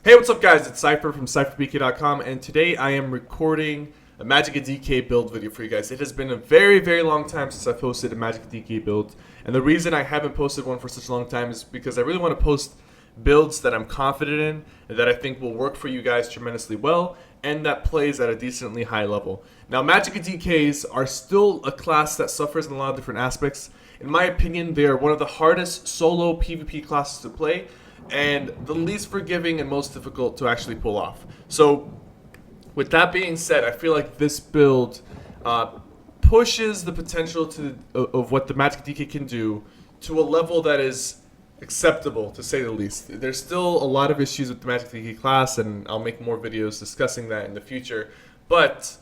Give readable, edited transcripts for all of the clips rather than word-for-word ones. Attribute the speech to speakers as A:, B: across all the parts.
A: Hey, what's up guys? It's Cypher from CypherBK.com, and today I am recording a Magicka DK build video for you guys. It has been a very, very long time since I posted a Magicka DK build, and the reason I haven't posted one for such a long time is because I really want to post builds that I'm confident in and that I think will work for you guys tremendously well and that plays at a decently high level. Now, Magicka DKs are still a class that suffers in a lot of different aspects. In my opinion, they are one of the hardest solo PvP classes to play and the least forgiving and most difficult to actually pull off. So with that being said, I feel like this build pushes the potential of what the Magicka DK can do to a level that is acceptable, to say the least. There's still a lot of issues with the Magicka DK class, and I'll make more videos discussing that in the future. But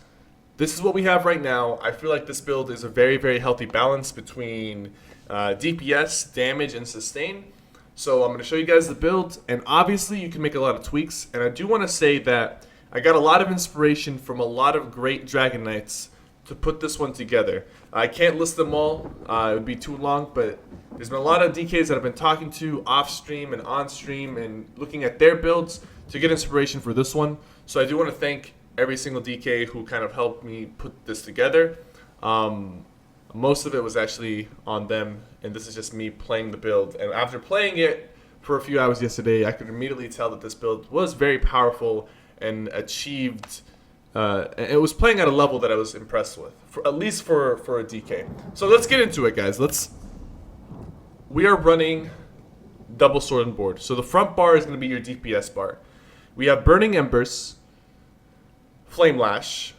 A: this is what we have right now. I feel like this build is a very, very healthy balance between DPS, damage, and sustain. So I'm going to show you guys the build, and obviously you can make a lot of tweaks. And I do want to say that I got a lot of inspiration from a lot of great Dragon Knights to put this one together. I can't list them all, it would be too long, but there's been a lot of DKs that I've been talking to off stream and on stream and looking at their builds to get inspiration for this one. So I do want to thank every single DK who kind of helped me put this together. Most of it was actually on them, and this is just me playing the build. And after playing it for a few hours yesterday, I could immediately tell that this build was very powerful and achieved. It was playing at a level that I was impressed with, at least for a DK. So let's get into it, guys. We are running double sword and board. So the front bar is going to be your DPS bar. We have Burning Embers, Flame Lash,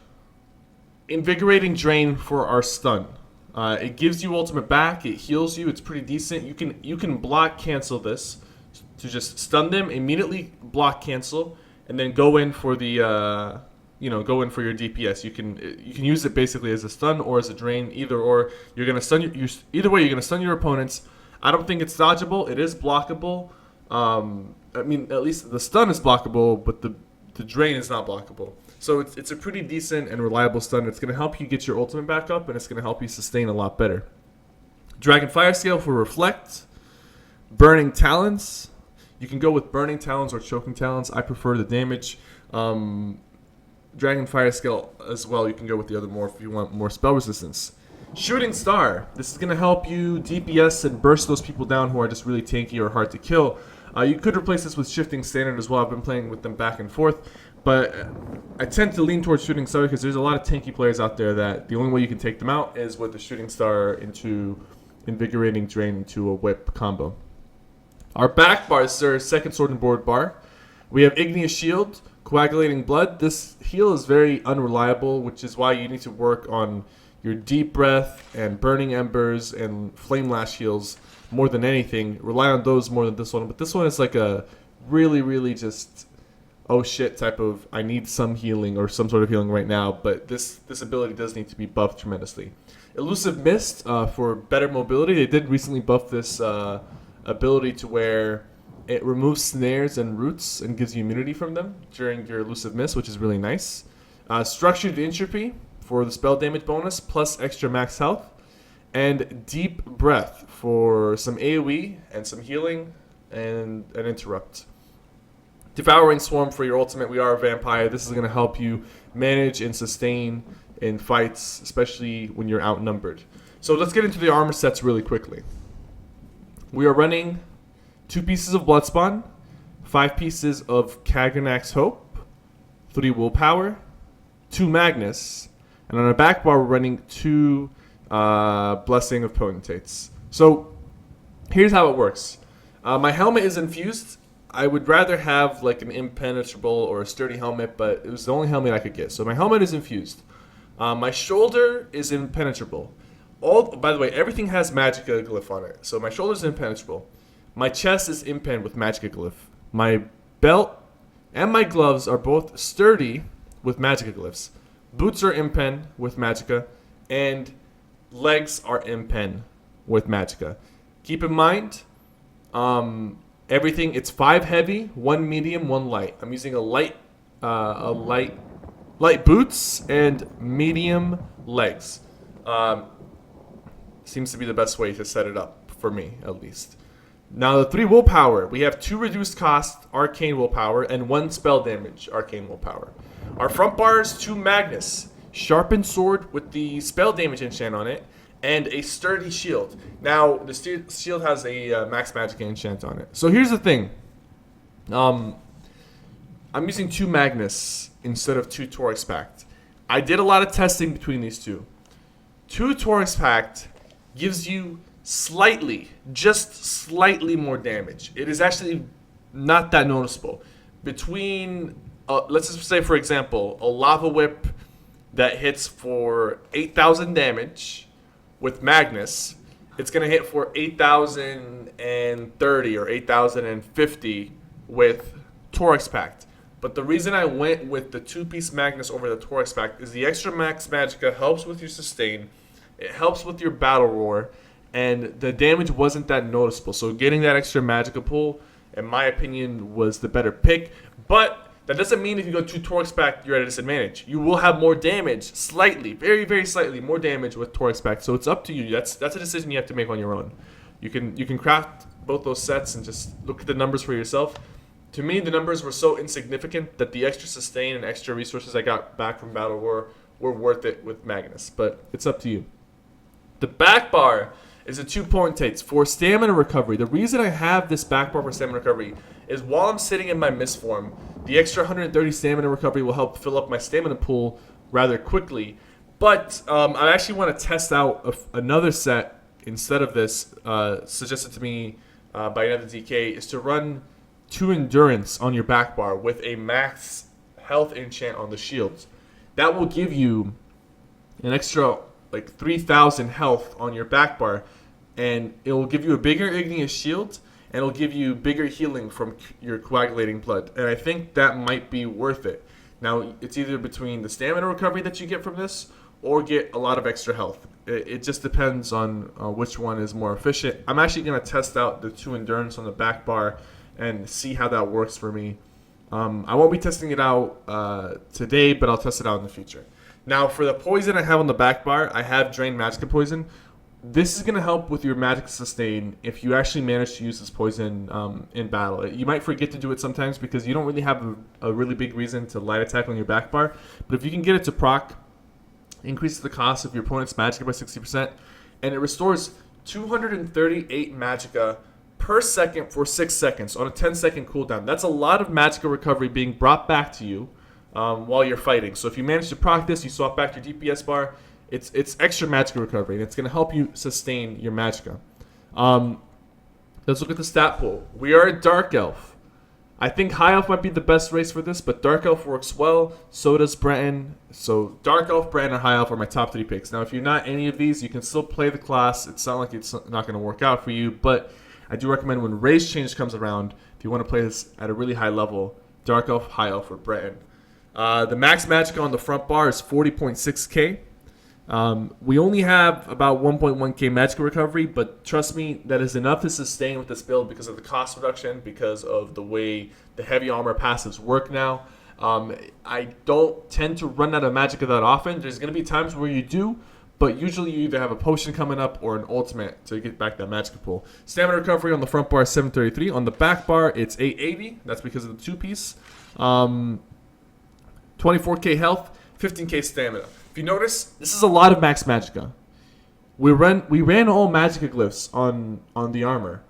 A: Invigorating Drain for our stun. It gives you ultimate back. It heals you. It's pretty decent. You can block cancel this to just stun them, immediately block cancel, and then go in for the go in for your DPS. You can use it basically as a stun or as a drain. Either or, you're gonna stun either way. You're gonna stun your opponents. I don't think it's dodgeable. It is blockable. I mean, at least the stun is blockable, but the drain is not blockable. So it's a pretty decent and reliable stun. It's going to help you get your ultimate back up, and it's going to help you sustain a lot better. Dragon Fire Scale for Reflect. Burning Talons. You can go with Burning Talons or Choking Talons. I prefer the damage. Dragon Fire Scale as well. You can go with the other more if you want more spell resistance. Shooting Star. This is going to help you DPS and burst those people down who are just really tanky or hard to kill. You could replace this with Shifting Standard as well. I've been playing with them back and forth. But I tend to lean towards Shooting Star because there's a lot of tanky players out there that the only way you can take them out is with the Shooting Star into Invigorating Drain into a whip combo. Our back bar is our second sword and board bar. We have Igneous Shield, Coagulating Blood. This heal is very unreliable, which is why you need to work on your Deep Breath and Burning Embers and Flame Lash heals more than anything. Rely on those more than this one. But this one is like a really, really just oh shit type of I need some healing or some sort of healing right now, but this ability does need to be buffed tremendously. Elusive Mist for better mobility. They did recently buff this ability to where it removes snares and roots and gives you immunity from them during your Elusive Mist, which is really nice. Structured Entropy for the spell damage bonus plus extra max health. And Deep Breath for some AoE and some healing and an interrupt. Devouring Swarm for your ultimate. We are a vampire. This is going to help you manage and sustain in fights, especially when you're outnumbered. So let's get into the armor sets really quickly. We are running 2 pieces of Bloodspawn, 5 pieces of Kaganax Hope, 3 Willpower, 2 Magnus, and on our back bar we're running 2 Blessing of Potentates. So here's how it works. My helmet is infused. I would rather have like an impenetrable or a sturdy helmet, but it was the only helmet I could get. So my helmet is infused. My shoulder is impenetrable. By the way, everything has Magicka glyph on it. So my shoulder is impenetrable. My chest is impen with Magicka glyph. My belt and my gloves are both sturdy with Magicka glyphs. Boots are impen with Magicka, and legs are impen with Magicka. Keep in mind, everything, it's 5 heavy, 1 medium, 1 light. I'm using a light boots and medium legs. Seems to be the best way to set it up for me, at least. Now the 3 willpower, we have 2 reduced cost arcane willpower and 1 spell damage arcane willpower. Our front bars, 2 Magnus, sharpened sword with the spell damage enchant on it, and a sturdy shield. Now the shield has a max magic enchant on it. So here's the thing. I'm using 2 Magnus instead of 2 Torix Pact. I did a lot of testing between these two. 2 Torix Pact gives you slightly, just slightly more damage. It is actually not that noticeable. Between, let's just say, for example, a Lava Whip that hits for 8,000 damage with Magnus, it's going to hit for 8,030 or 8,050 with Torix Pact. But the reason I went with the 2-piece Magnus over the Torix Pact is the extra max Magicka helps with your sustain, it helps with your battle roar, and the damage wasn't that noticeable. So getting that extra Magicka pull, in my opinion, was the better pick. But that doesn't mean if you go 2 Torix Pact, you're at a disadvantage. You will have more damage, slightly, very, very slightly more damage with Torix Pact. So it's up to you. That's a decision you have to make on your own. You can craft both those sets and just look at the numbers for yourself. To me, the numbers were so insignificant that the extra sustain and extra resources I got back from Battle War were worth it with Magnus. But it's up to you. The back bar is a 2 potentates for stamina recovery. The reason I have this back bar for stamina recovery is while I'm sitting in my mist form, the extra 130 stamina recovery will help fill up my stamina pool rather quickly. But I actually want to test out another set instead of this, suggested to me by another DK, is to run 2 endurance on your back bar with a max health enchant on the shields. That will give you an extra like 3,000 health on your back bar, and it will give you a bigger igneous shield, and it'll give you bigger healing from your coagulating blood. And I think that might be worth it. Now, it's either between the stamina recovery that you get from this or get a lot of extra health. It just depends on which one is more efficient. I'm actually going to test out the 2 endurance on the back bar and see how that works for me. I won't be testing it out today, but I'll test it out in the future. Now, for the poison I have on the back bar, I have Drained Magicka Poison. This is going to help with your magic sustain if you actually manage to use this poison in battle. You might forget to do it sometimes because you don't really have a really big reason to light attack on your back bar. But if you can get it to proc, increases the cost of your opponent's magicka by 60%, and it restores 238 magicka per second for 6 seconds on a 10-second cooldown. That's a lot of magicka recovery being brought back to you while you're fighting. So if you manage to proc this, you swap back your DPS bar, it's extra magicka recovery, and it's going to help you sustain your magicka. Let's look at the stat pool. We are a Dark Elf. I think High Elf might be the best race for this, but Dark Elf works well, so does Breton. So Dark Elf, Breton, and High Elf are my top 3 picks. Now, if you're not any of these, you can still play the class. It's not like it's not going to work out for you, but I do recommend when race change comes around, if you want to play this at a really high level, Dark Elf, High Elf, or Breton. The max magicka on the front bar is 40.6k. We only have about 1.1k magicka recovery, but trust me, that is enough to sustain with this build because of the cost reduction, because of the way the heavy armor passives work now. I don't tend to run out of magicka that often. There's going to be times where you do, but usually you either have a potion coming up or an ultimate to get back that magicka pool. Stamina recovery on the front bar is 733. On the back bar, it's 880. That's because of the 2-piece. 24k health, 15k stamina. If you notice, this is a lot of max magicka. We ran all magicka glyphs on the armor.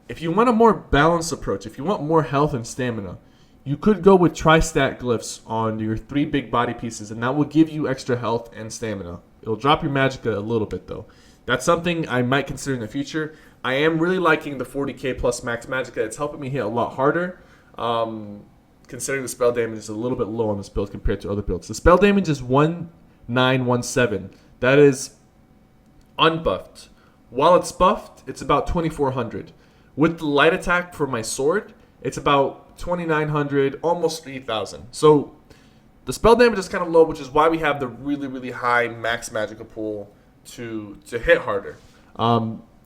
A: If you want a more balanced approach, if you want more health and stamina, you could go with tri-stat glyphs on your 3 big body pieces, and that will give you extra health and stamina. It'll drop your magicka a little bit, though. That's something I might consider in the future. I am really liking the 40k plus max magicka. It's helping me hit a lot harder. Considering the spell damage is a little bit low on this build compared to other builds. The spell damage is 1917. That is unbuffed. While it's buffed, it's about 2400. With the light attack for my sword, it's about 2900, almost 3000. So the spell damage is kind of low, which is why we have the really, really high max magicka pool to hit harder.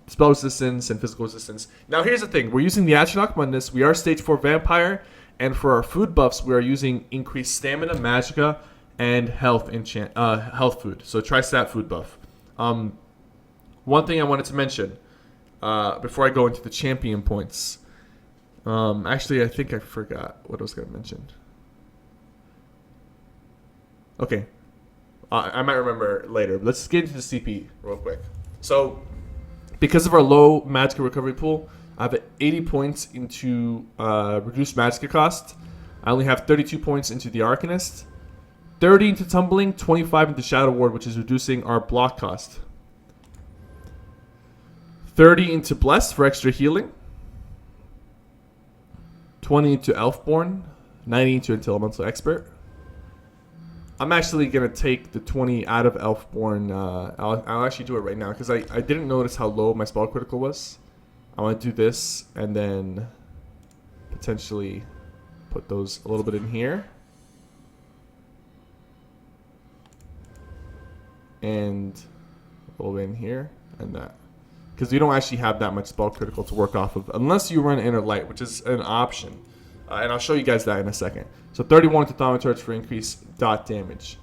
A: Spell resistance and physical resistance. Now here's the thing. We're using the Atronach on this. We are stage 4 vampire. And for our food buffs, we are using increased stamina, magicka, and health food. So tri-stat food buff. One thing I wanted to mention. before I go into the champion points. Actually, I think I forgot what I was going to mention. Okay. I might remember later. Let's get into the CP real quick. So, because of our low Magicka recovery pool, I have 80 points into reduced Magicka cost. I only have 32 points into the Arcanist, 30 into Tumbling, 25 into Shadow Ward, which is reducing our block cost. 30 into Bless for extra healing. 20 into Elfborn, 90 into Elemental Expert. I'm actually going to take the 20 out of Elfborn. I'll actually do it right now because I didn't notice how low my spell critical was. I want to do this and then potentially put those a little bit in here. And a little bit in here and that. Because you don't actually have that much spell critical to work off of unless you run Inner Light, which is an option. And I'll show you guys that in a second. So 31 into Thaumaturge for increased dot damage.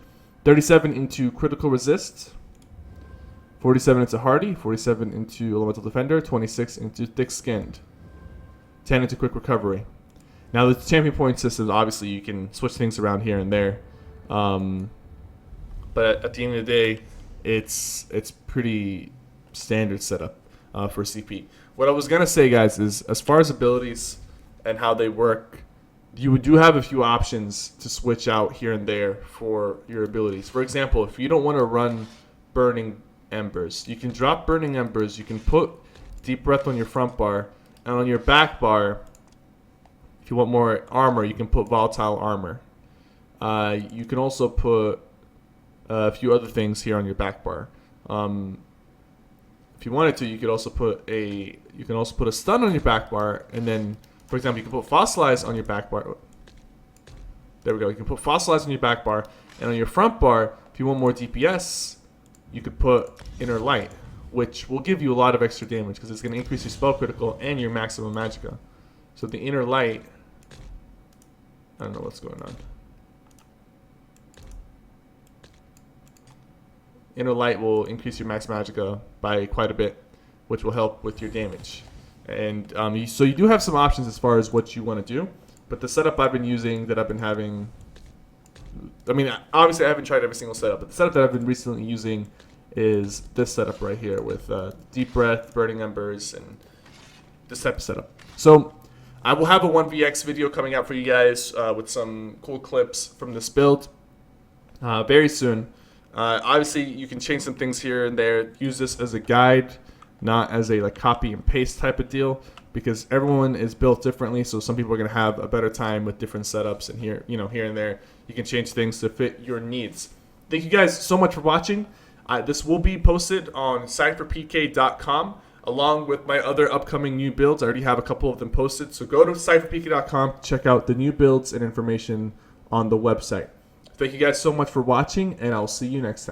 A: 37 into Critical Resist. 47 into Hardy. 47 into Elemental Defender. 26 into Thick Skinned. 10 into Quick Recovery. Now the champion point system, obviously you can switch things around here and there. But at the end of the day, it's pretty standard setup for CP. What I was going to say, guys, is as far as abilities and how they work, you do have a few options to switch out here and there for your abilities. For example, if you don't want to run Burning Embers, you can drop Burning Embers, you can put Deep Breath on your front bar, and on your back bar, if you want more armor, you can put Volatile Armor. You can also put a few other things here on your back bar. If you wanted to, you could also put a stun on your back bar, and then, for example, you can put Fossilize on your back bar. There we go. You can put Fossilize on your back bar, and on your front bar, if you want more DPS, you could put Inner Light, which will give you a lot of extra damage because it's going to increase your spell critical and your maximum Magicka. So the Inner Light, I don't know what's going on. Inner Light will increase your max Magicka by quite a bit, which will help with your damage. And so you do have some options as far as what you want to do. But the setup I've been using, that I've been having, I mean, obviously I haven't tried every single setup, but the setup that I've been recently using is this setup right here with Deep Breath, Burning Embers, and this type of setup. So I will have a 1vx video coming out for you guys with some cool clips from this build very soon. Obviously, you can change some things here and there. Use this as a guide, not as a copy and paste type of deal, because everyone is built differently. So some people are going to have a better time with different setups, and here and there, you can change things to fit your needs. Thank you guys so much for watching. This will be posted on cypherpk.com along with my other upcoming new builds. I already have a couple of them posted. So go to cypherpk.com, check out the new builds and information on the website. Thank you guys so much for watching, and I'll see you next time.